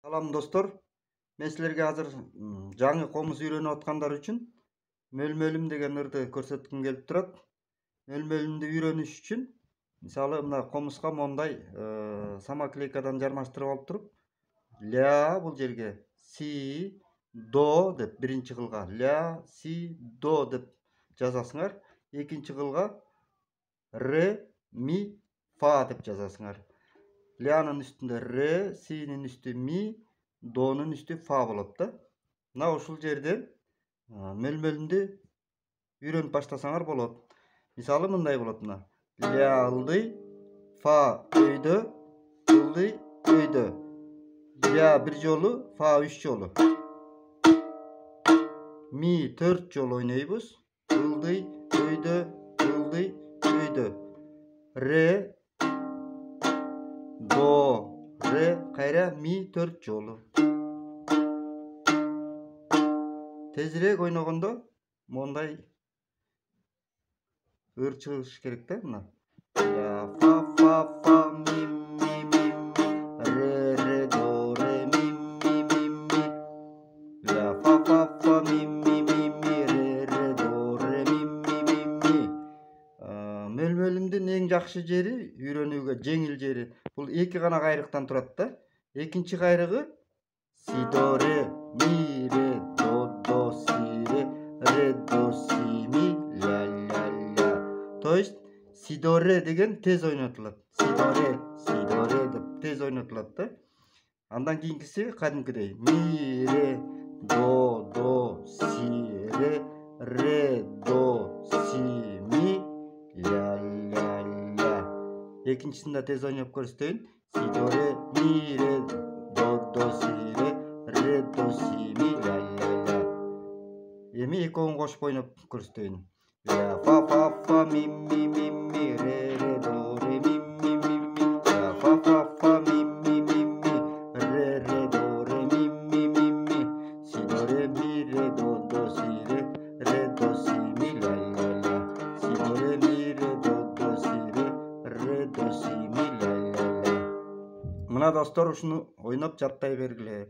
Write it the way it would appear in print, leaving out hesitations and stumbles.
Salam dostlar. Men sizlerge hazır жаңы комуз үйрөнүп аткандар үчүн мөлмөлүм деген ырды көрсөткүм келип турат. Мөлмөлүмдү үйрөнүш үчүн мисалы мына комузга мондай самоклейкадан жармаштырып алып туруп, ля бул жерге си до деп биринчи кылга ля си до деп жазасыңар. Экинчи кылга ре ми фа деп жазасыңар. Лянын үстүндө ре, синин үстү ми, донун үстү фа болот да. Мына ушул жерден мөлмөлүндү үйрөнүп баштасаңар болот. Мисалы мындай болот мына. Ля ылдый, фа өйдө, ылдый өйдө. Ля бир жолу, фа 3 жолу. Ми 4 жолу ойнойбуз. Ылдый өйдө, ылдый өйдө. Ре, до, ре, кайра ми 4 жолу. Тезирээк ойногондо мондай ыр чыгыш керек да мына. Ля фа фа фа ми ми ми ми ре ре до ре ми ми ми ми. Ля фа фа фа ми ми ми ми ре ре до ре ми ми ми ми. Мөлмөлүмдүн эң жакшы жери, үйрөнүүгө жеңил жери бул эки гана кайрыктан турат да. Экинчи кайрыгы си до ре ми ре до си ре до си ми ля ля ля. То есть си до ре деген тез ойнотулат. Си до ре деп тез ойнотулат да. Андан кийинкиси кадимкидей ми ре до си ре до си ми ля ля ля. Экинчисинде тез ойноп көрсөтөйүн. Си до ре ми ре до си ре до си ми ля ля ля. Эми экөөнүн кошуп ойноп көрсөтөйүн. Ля фа фа фа ми ми ми ми ре ре до ре ми ми ми ми. Ля фа фа фа ми ми ми ми ре ре до ре ми ми ми ми. Си до ре ми ре до си ре до си ми ля ля ля. Си до ре ми ре до си ре до си ми ля ля ля. Мына достор ушуну ойноп жаттай бергиле.